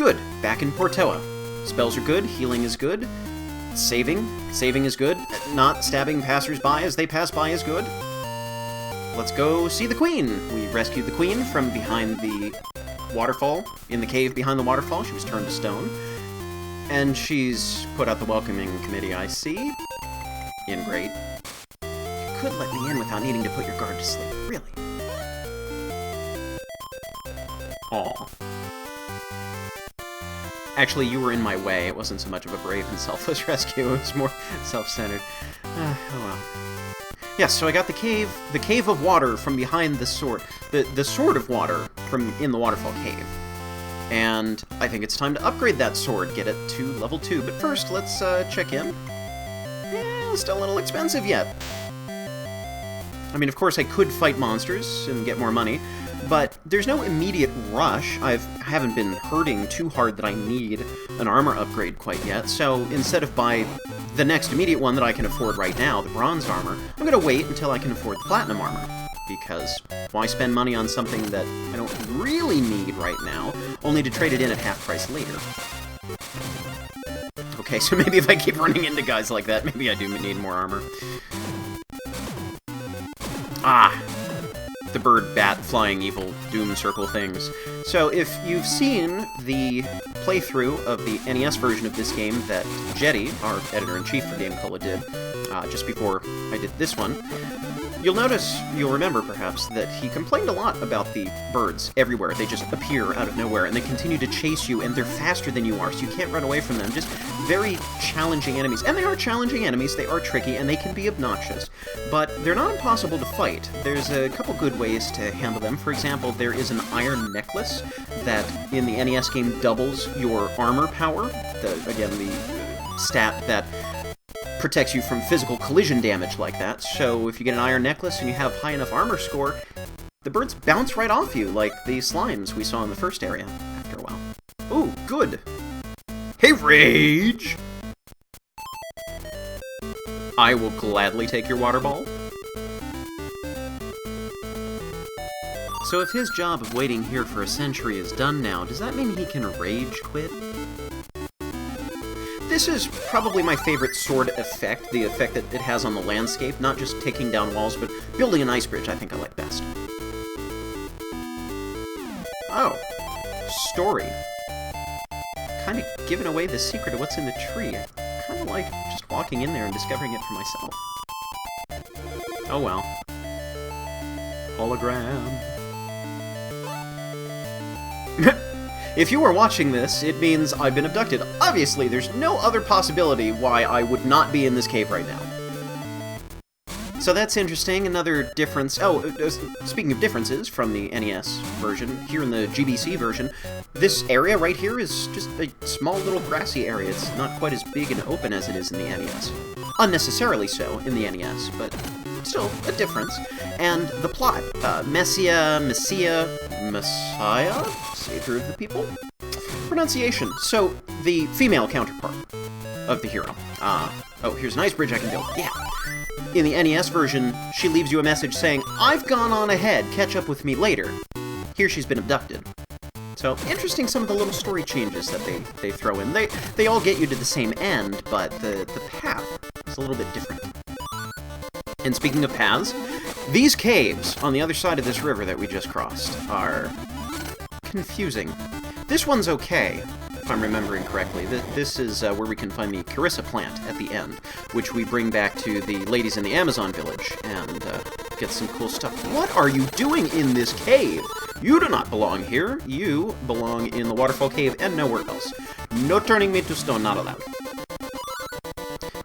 Good. Back in Portoa. Spells are good. Healing is good. Saving is good. Not stabbing passers-by as they pass by is good. Let's go see the queen. We rescued the queen from behind the waterfall, in the cave behind the waterfall. She was turned to stone. And she's put out the welcoming committee, I see. Great. You could let me in without needing to put your guard to sleep, really. Aw. Actually, you were in my way. It wasn't so much of a brave and selfless rescue. It was more self-centered. Oh well. Yes, so I got the cave of water from behind the sword. The sword of water from in the waterfall cave. And I think it's time to upgrade that sword, get it to level 2. But first, let's check in. Yeah, still a little expensive yet. I mean, of course, I could fight monsters and get more money, but there's no immediate rush. I haven't been hurting too hard that I need an armor upgrade quite yet, so instead of buy the next immediate one that I can afford right now, the bronze armor, I'm going to wait until I can afford the platinum armor. Because why spend money on something that I don't really need right now, only to trade it in at half price later? Okay, so maybe if I keep running into guys like that, maybe I do need more armor. Ah! The bird, bat, flying, evil, doom circle things. So if you've seen the playthrough of the NES version of this game that Jetty, our editor-in-chief for Game Cola, did just before I did this one, you'll remember perhaps that he complained a lot about the birds everywhere. They just appear out of nowhere, and they continue to chase you, and they're faster than you are, so you can't run away from them. Just very challenging enemies. And they are challenging enemies, they are tricky, and they can be obnoxious. But they're not impossible to fight. There's a couple good ways to handle them. For example, there is an iron necklace that, in the NES game, doubles your armor power. Again, the stat that protects you from physical collision damage like that, so if you get an iron necklace and you have high enough armor score, the birds bounce right off you, like the slimes we saw in the first area after a while. Ooh, good! Hey, Rage! I will gladly take your water ball. So if his job of waiting here for a century is done now, does that mean he can rage quit? This is probably my favorite sword effect, the effect that it has on the landscape, not just taking down walls, but building an ice bridge I think I like best. Oh. Story. Kind of giving away the secret of what's in the tree. I kind of like just walking in there and discovering it for myself. Oh well. Hologram. If you are watching this, it means I've been abducted. Obviously, there's no other possibility why I would not be in this cave right now. So that's interesting. Another difference... Oh, speaking of differences from the NES version, here in the GBC version, this area right here is just a small little grassy area. It's not quite as big and open as it is in the NES. Unnecessarily so in the NES, but still a difference. And the plot. Messiah, Savior of the People? Pronunciation. So, the female counterpart of the hero. Oh, here's an ice bridge I can build. Yeah. In the NES version, she leaves you a message saying, I've gone on ahead, catch up with me later. Here she's been abducted. So, interesting some of the little story changes that they throw in. They all get you to the same end, but the path is a little bit different. And speaking of paths, these caves on the other side of this river that we just crossed are confusing. This one's okay, if I'm remembering correctly. This is where we can find the Crystalis plant at the end, which we bring back to the ladies in the Amazon village and get some cool stuff. What are you doing in this cave? You do not belong here. You belong in the waterfall cave and nowhere else. No turning me to stone, not allowed.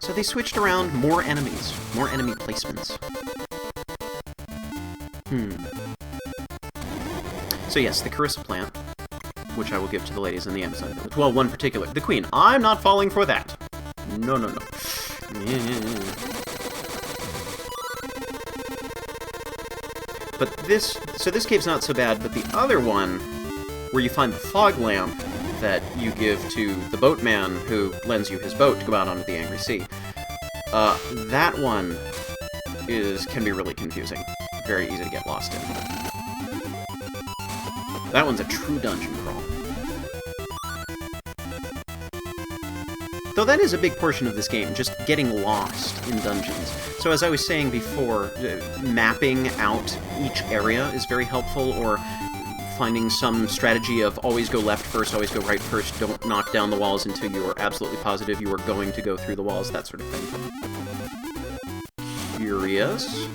So they switched around more enemies, more enemy placements. So yes, the Crystalis plant, which I will give to the ladies in the Amazon village. Well, one particular, the queen. I'm not falling for that. No, no, no. But this cave's not so bad, but the other one, where you find the fog lamp that you give to the boatman who lends you his boat to go out onto the angry sea, that one can be really confusing. Very easy to get lost in. That one's a true dungeon crawl. Though that is a big portion of this game, just getting lost in dungeons. So as I was saying before, mapping out each area is very helpful, or finding some strategy of always go left first, always go right first, don't knock down the walls until you are absolutely positive you are going to go through the walls, that sort of thing. Curious.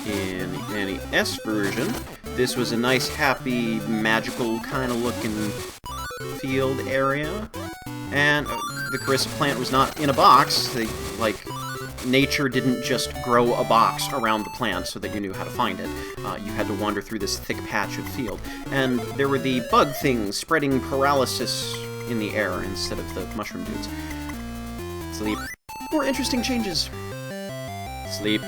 In the NES version, this was a nice, happy, magical kind of looking field area. And the Crystalis plant was not in a box. Nature didn't just grow a box around the plant so that you knew how to find it. You had to wander through this thick patch of field. And there were the bug things spreading paralysis in the air instead of the mushroom dudes. Sleep. More interesting changes. Sleep.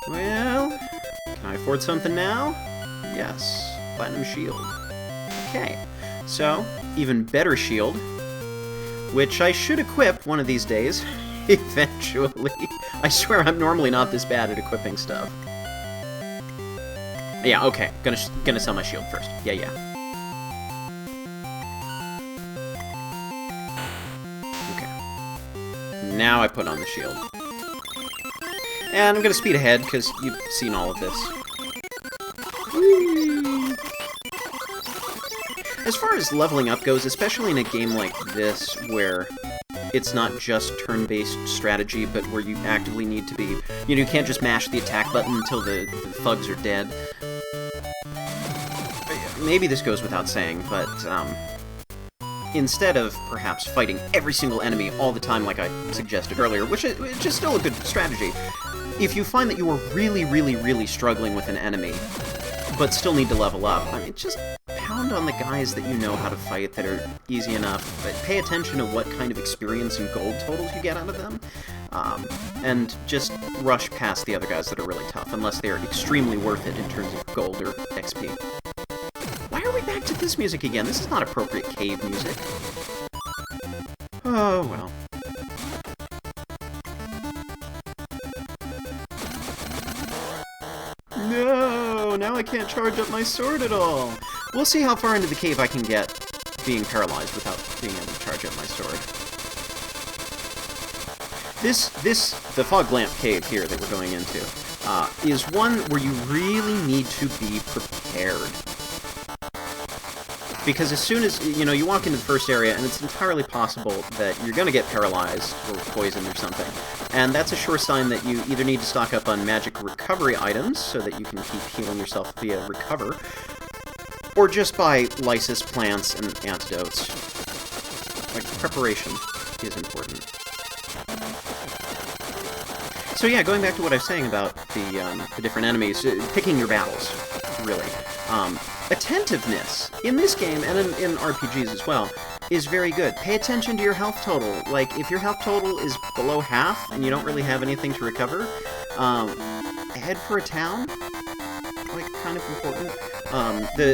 Well, can I afford something now? Yes. Platinum shield. Okay, so, even better shield, which I should equip one of these days, eventually. I swear I'm normally not this bad at equipping stuff. Yeah, okay, gonna sell my shield first. Yeah. Okay. Now I put on the shield. And I'm gonna speed ahead, because you've seen all of this. As far as leveling up goes, especially in a game like this, where it's not just turn-based strategy, but where you actively need to be... you can't just mash the attack button until the thugs are dead. Maybe this goes without saying, but, instead of perhaps fighting every single enemy all the time like I suggested earlier, which is still a good strategy, if you find that you are really struggling with an enemy, but still need to level up, I mean, just pound on the guys that you know how to fight that are easy enough, but pay attention to what kind of experience and gold totals you get out of them, and just rush past the other guys that are really tough, unless they are extremely worth it in terms of gold or XP. Why are we back to this music again? This is not appropriate cave music. Oh, well. No! Now I can't charge up my sword at all! We'll see how far into the cave I can get being paralyzed without being able to charge up my sword. The fog lamp cave here that we're going into, is one where you really need to be prepared. Because as soon as, you walk into the first area, and it's entirely possible that you're going to get paralyzed or poisoned or something. And that's a sure sign that you either need to stock up on magic recovery items, so that you can keep healing yourself via recover, or just buy lysis plants and antidotes. Like, preparation is important. So yeah, going back to what I was saying about the different enemies, picking your battles, really. Attentiveness, in this game, and in RPGs as well, is very good. Pay attention to your health total. Like, if your health total is below half, and you don't really have anything to recover, head for a town. Like, kind of important.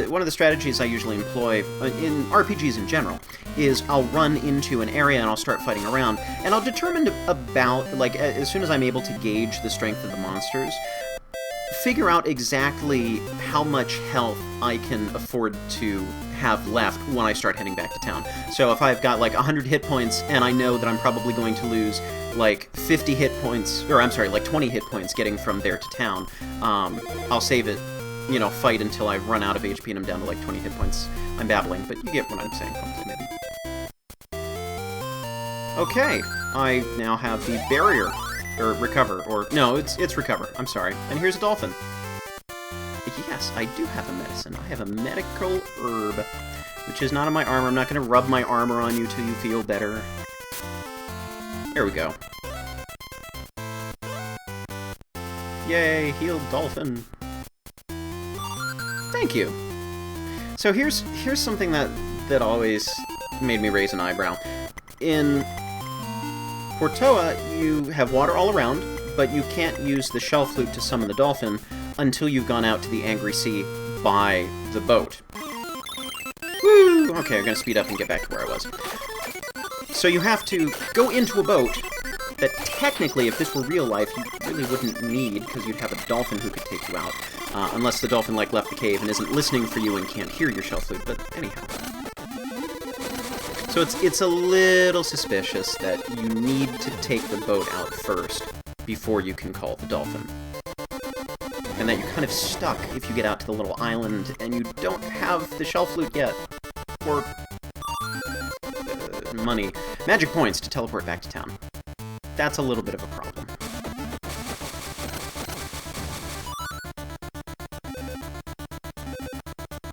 One of the strategies I usually employ, in RPGs in general, is I'll run into an area and I'll start fighting around, and I'll determine about, like, as soon as I'm able to gauge the strength of the monsters, figure out exactly how much health I can afford to have left when I start heading back to town. So if I've got like 100 hit points and I know that I'm probably going to lose like 50 hit points, or I'm sorry, like 20 hit points getting from there to town, I'll save it, fight until I run out of HP and I'm down to like 20 hit points. I'm babbling, but you get what I'm saying, hopefully, maybe. Okay, I now have the barrier. Or recover, or... no, it's recover. I'm sorry. And here's a dolphin. Yes, I do have a medicine. I have a medical herb, which is not on my armor. I'm not going to rub my armor on you till you feel better. There we go. Yay, healed dolphin. Thank you. So here's something that always made me raise an eyebrow. In Portoa, you have water all around, but you can't use the shell flute to summon the dolphin until you've gone out to the angry sea by the boat. Woo! Okay, I'm gonna speed up and get back to where I was. So you have to go into a boat that technically, if this were real life, you really wouldn't need, because you'd have a dolphin who could take you out. Unless the dolphin, like, left the cave and isn't listening for you and can't hear your shell flute, but anyhow. So it's a little suspicious that you need to take the boat out first before you can call the dolphin. And that you're kind of stuck if you get out to the little island and you don't have the shell flute yet. Or money. Magic points to teleport back to town. That's a little bit of a problem.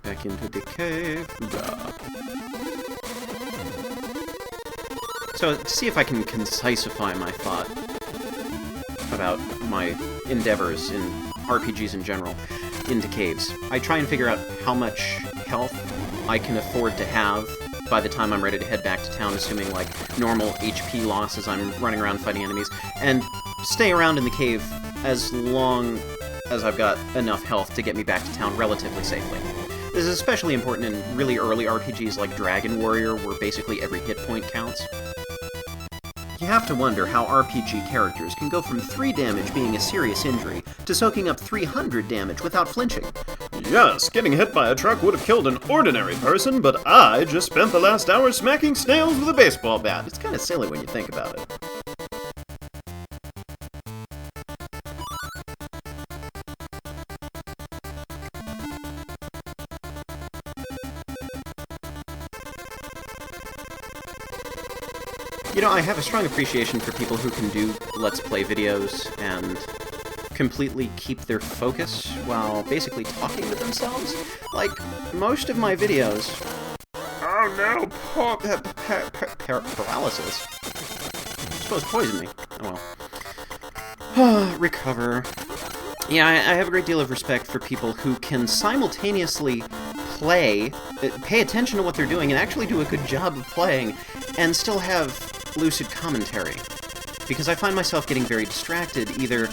Back into the cave. So, to see if I can concisify my thought about my endeavors in RPGs in general into caves, I try and figure out how much health I can afford to have by the time I'm ready to head back to town, assuming, like, normal HP loss as I'm running around fighting enemies, and stay around in the cave as long as I've got enough health to get me back to town relatively safely. This is especially important in really early RPGs like Dragon Warrior, where basically every hit point counts. You have to wonder how RPG characters can go from 3 damage being a serious injury to soaking up 300 damage without flinching. Yes, getting hit by a truck would have killed an ordinary person, but I just spent the last hour smacking snails with a baseball bat. It's kind of silly when you think about it. You know, I have a strong appreciation for people who can do Let's Play videos and completely keep their focus while basically talking to themselves. Like, most of my videos... Oh no, paralysis. I suppose poison me. Oh well. Recover. Yeah, I have a great deal of respect for people who can simultaneously pay attention to what they're doing and actually do a good job of playing, and still have lucid commentary. Because I find myself getting very distracted. Either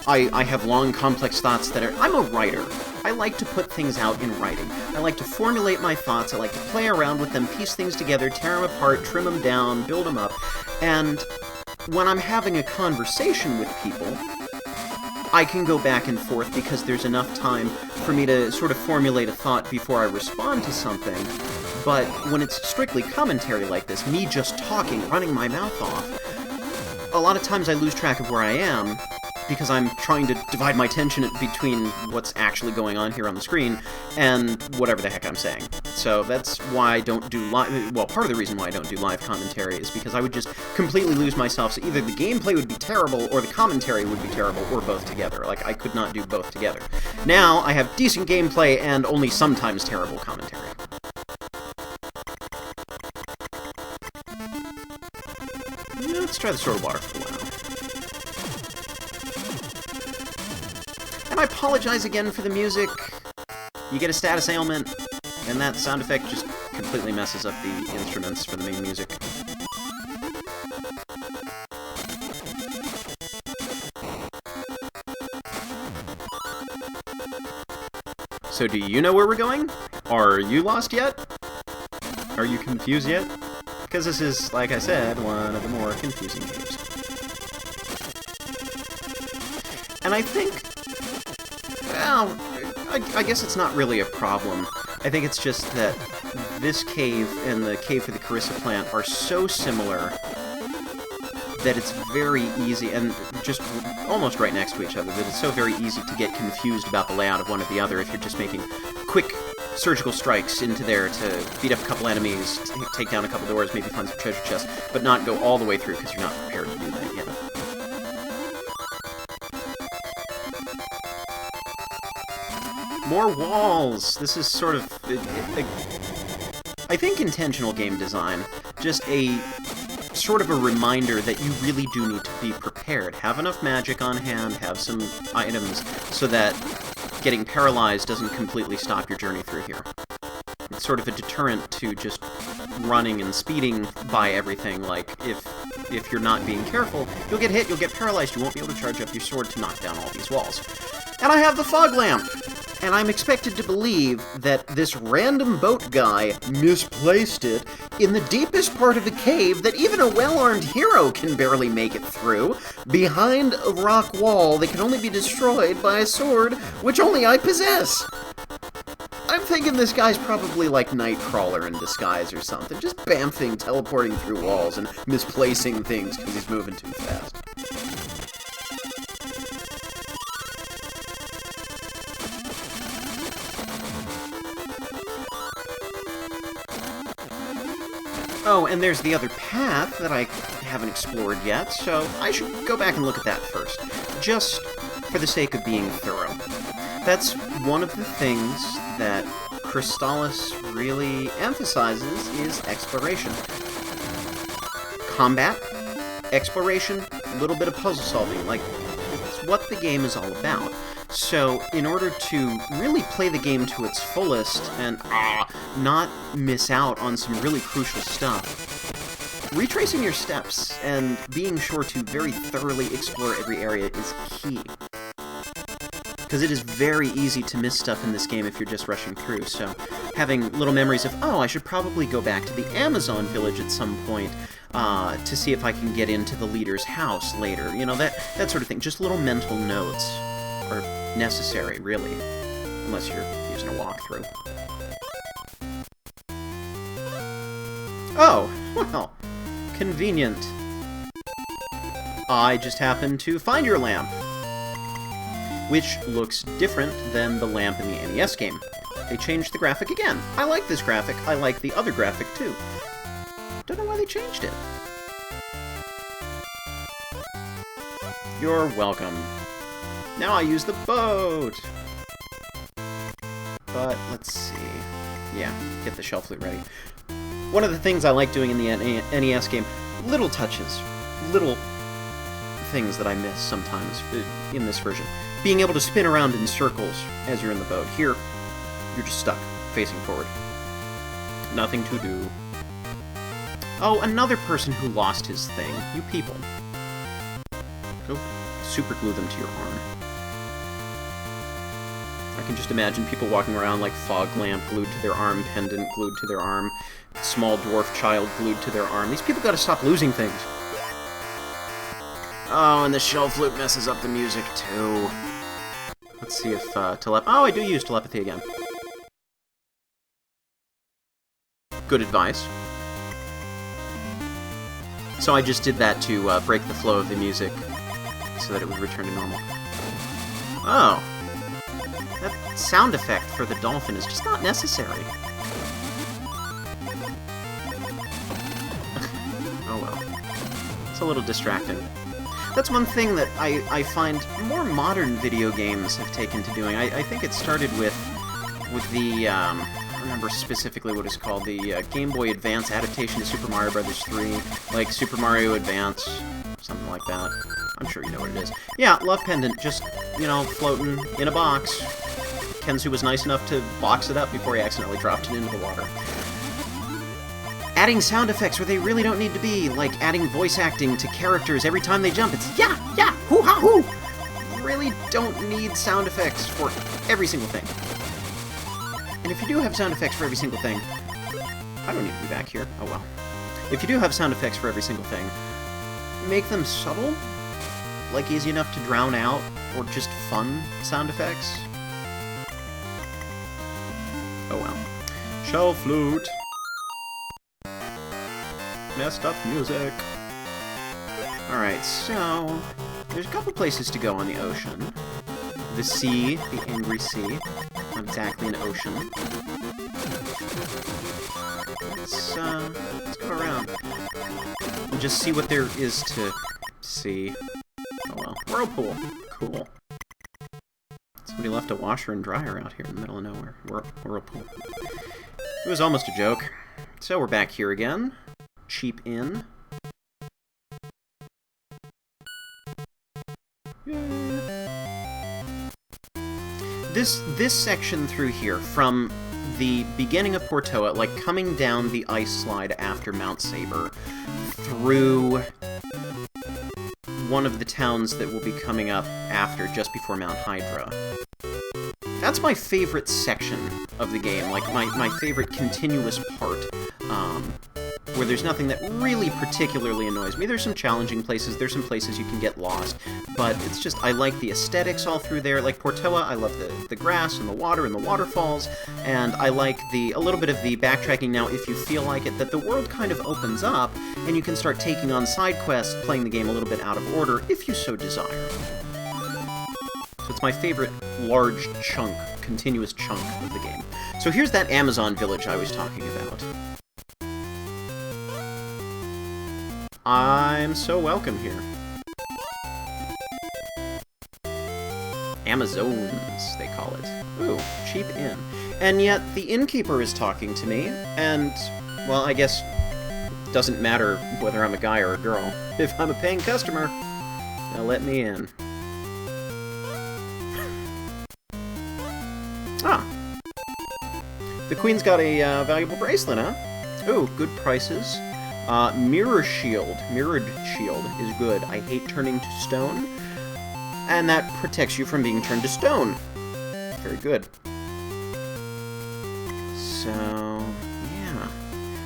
I have long, complex thoughts that are... I'm a writer. I like to put things out in writing. I like to formulate my thoughts. I like to play around with them, piece things together, tear them apart, trim them down, build them up. And when I'm having a conversation with people, I can go back and forth because there's enough time for me to sort of formulate a thought before I respond to something. But when it's strictly commentary like this, me just talking, running my mouth off, a lot of times I lose track of where I am because I'm trying to divide my attention between what's actually going on here on the screen and whatever the heck I'm saying. So that's why I don't do live... Well, part of the reason why I don't do live commentary is because I would just completely lose myself. So either the gameplay would be terrible, or the commentary would be terrible, or both together. Like, I could not do both together. Now, I have decent gameplay and only sometimes terrible commentary. Let's try the sword of water for a while. And I apologize again for the music. You get a status ailment, and that sound effect just completely messes up the instruments for the main music. So do you know where we're going? Are you lost yet? Are you confused yet? Because this is, like I said, one of the more confusing games. And I think... Well, I guess it's not really a problem. I think it's just that this cave and the cave for the Crystalis plant are so similar that it's very easy, and just almost right next to each other, that it's so very easy to get confused about the layout of one or the other if you're just making quick surgical strikes into there to beat up a couple enemies, take down a couple doors, maybe find some treasure chests, but not go all the way through because you're not prepared to do that yet. More walls! This is sort of... I think intentional game design. Just a sort of a reminder that you really do need to be prepared. Have enough magic on hand, have some items, so that getting paralyzed doesn't completely stop your journey through here. It's sort of a deterrent to just running and speeding by everything. Like, if you're not being careful, you'll get hit, you'll get paralyzed, you won't be able to charge up your sword to knock down all these walls. And I have the fog lamp! and I'm expected to believe that this random boat guy misplaced it in the deepest part of a cave that even a well-armed hero can barely make it through, behind a rock wall that can only be destroyed by a sword which only I possess. I'm thinking this guy's probably like Nightcrawler in disguise or something, just bamfing, teleporting through walls and misplacing things because he's moving too fast. Oh, and there's the other path that I haven't explored yet, so I should go back and look at that first, just for the sake of being thorough. That's one of the things that Crystalis really emphasizes is exploration. Combat, exploration, a little bit of puzzle solving, like, it's what the game is all about. So, in order to really play the game to its fullest and not miss out on some really crucial stuff, retracing your steps and being sure to very thoroughly explore every area is key. Because it is very easy to miss stuff in this game if you're just rushing through, so having little memories of, oh, I should probably go back to the Amazon village at some point to see if I can get into the leader's house later, you know, that sort of thing. Just little mental notes are necessary, really, unless you're using a walkthrough. Oh, well, convenient. I just happened to find your lamp, which looks different than the lamp in the NES game. They changed the graphic again. I like this graphic. I like the other graphic, too. Don't know why they changed it. You're welcome. Now I use the boat! But, let's see. Yeah, get the shell flute ready. One of the things I like doing in the NES game, little touches, little things that I miss sometimes in this version. Being able to spin around in circles as you're in the boat. Here, you're just stuck, facing forward. Nothing to do. Oh, another person who lost his thing. You people. Go super glue them to your arm. I can just imagine people walking around like fog lamp glued to their arm, pendant glued to their arm, small dwarf child glued to their arm. These people gotta stop losing things. Oh, and the shell flute messes up the music, too. Let's see if oh, I do use telepathy again. Good advice. So I just did that to break the flow of the music so that it would return to normal. Oh. That sound effect for the dolphin is just not necessary. Oh well. It's a little distracting. That's one thing that I find more modern video games have taken to doing. I think it started with the, I don't remember specifically what it's called, the Game Boy Advance adaptation to Super Mario Bros. 3, like Super Mario Advance, something like that. I'm sure you know what it is. Yeah, Love Pendant, just, you know, floating in a box. Kensu was nice enough to box it up before he accidentally dropped it into the water. Adding sound effects where they really don't need to be, like adding voice acting to characters every time they jump. It's yeah, yeah, hoo-ha-hoo! Really don't need sound effects for every single thing. And if you do have sound effects for every single thing... I don't need to be back here. Oh well. If you do have sound effects for every single thing, make them subtle, like easy enough to drown out, or just fun sound effects. Oh well. Shell flute. Messed up music. Alright, so... there's a couple places to go on the ocean. The sea, the angry sea. Not exactly an ocean. Let's go around. And just see what there is to see. Oh well. Whirlpool. Cool. Somebody left a washer and dryer out here in the middle of nowhere. Whirlpool. It was almost a joke. So we're back here again. Cheap Inn. This section through here, from the beginning of Portoa, like coming down the ice slide after Mount Saber, through one of the towns that will be coming up after, just before Mount Hydra. that's my favorite section of the game, like my favorite continuous part, where there's nothing that really particularly annoys me. There's some challenging places, there's some places you can get lost, but it's just, I like the aesthetics all through there. Like Portoa, I love the grass and the water and the waterfalls, and I like a little bit of the backtracking now, if you feel like it, that the world kind of opens up, and you can start taking on side quests, playing the game a little bit out of order, if you so desire. So it's my favorite large chunk, continuous chunk of the game. So here's that Amazon village I was talking about. I'm so welcome here. Amazons, they call it. Ooh, cheap inn. And yet, the innkeeper is talking to me, and, well, I guess it doesn't matter whether I'm a guy or a girl. If I'm a paying customer, they'll let me in. Ah. The queen's got a valuable bracelet, huh? Ooh, good prices. Mirrored shield is good. I hate turning to stone, and that protects you from being turned to stone. Very good. So, yeah.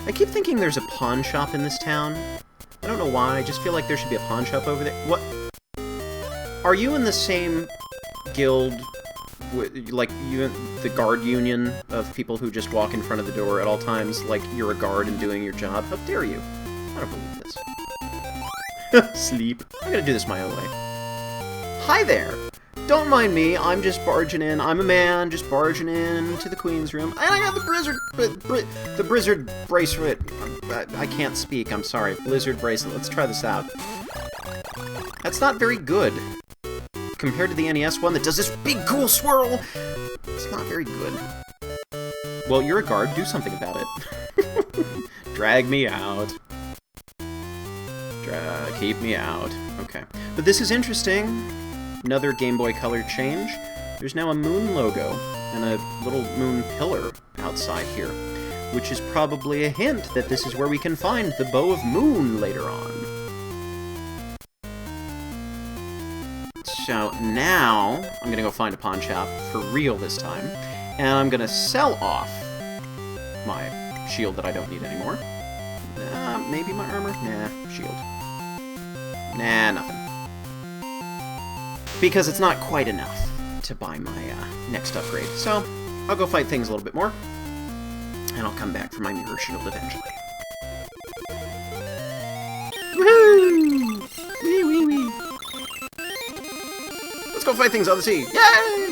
I keep thinking there's a pawn shop in this town. I don't know why, I just feel like there should be a pawn shop over there. What? Are you in the same guild, like the guard union of people who just walk in front of the door at all times like you're a guard and doing your job? How dare you? I don't believe this. Sleep. I'm gonna do this my own way. Hi there! Don't mind me, I'm just barging in. I'm a man, just barging in to the queen's room. And I got the blizzard bracelet. I can't speak, I'm sorry. Blizzard bracelet. Let's try this out. That's not very good. Compared to the NES one that does this big cool swirl, it's not very good. Well, you're a guard, do something about it. Drag me out. Keep me out. Okay. But this is interesting. Another Game Boy Color change. There's now a moon logo and a little moon pillar outside here, which is probably a hint that this is where we can find the Bow of Moon later on. So now, I'm gonna go find a pawn shop, for real this time, and I'm gonna sell off my shield that I don't need anymore. Maybe my armor? Nah, shield. Nah, nothing. Because it's not quite enough to buy my next upgrade. So, I'll go fight things a little bit more, and I'll come back for my mirror shield eventually. Woohoo! Wee wee wee! Let's go fight things on the sea! Yay!